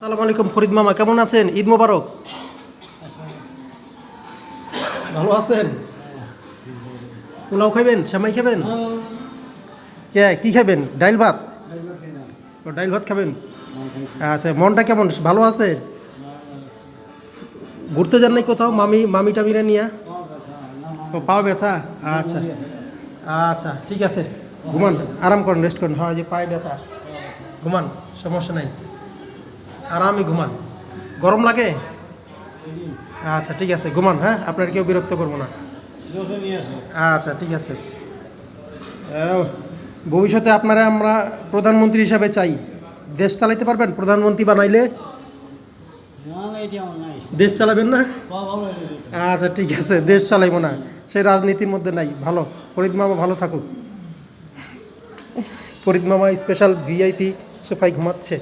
আসসালামু আলাইকুম ফরিদ মামা, কেমন আছেন? ঈদ মোবারক। ভালো আছেন? পোলাও খাবেন, সেমাই খাবেন? কে কি খাবেন? ডাইল ভাত? ও ডাইল ভাত খাবেন। আচ্ছা, মনটা কেমন? ভালো আছে? ঘুরতে যান নাই কোথাও মামি টামিরা নিয়ে? ও পা ব্যথা? আচ্ছা আচ্ছা, ঠিক আছে, ঘুমান, আরাম করেন, রেস্ট করেন। হয় যে পায়ে ব্যথা, ঘুমান, সমস্যা নাই, আরামই ঘুমান। গরম লাগে? আচ্ছা ঠিক আছে, ঘুমান। হ্যাঁ, আপনার কেউ বিরক্ত করবো না। আচ্ছা ঠিক আছে। ভবিষ্যতে আপনারা আমরা প্রধানমন্ত্রী হিসাবে চাই। দেশ চালাইতে পারবেন? প্রধানমন্ত্রী বানাইলে দেশ চালাবেন না? আচ্ছা ঠিক আছে, দেশ চালাইবো না, সেই রাজনীতির মধ্যে নাই। ভালো, ফরিদ মামা ভালো থাকুক। ফরিদ মামা স্পেশাল ভিআইপি সোফায় ঘুমাচ্ছে।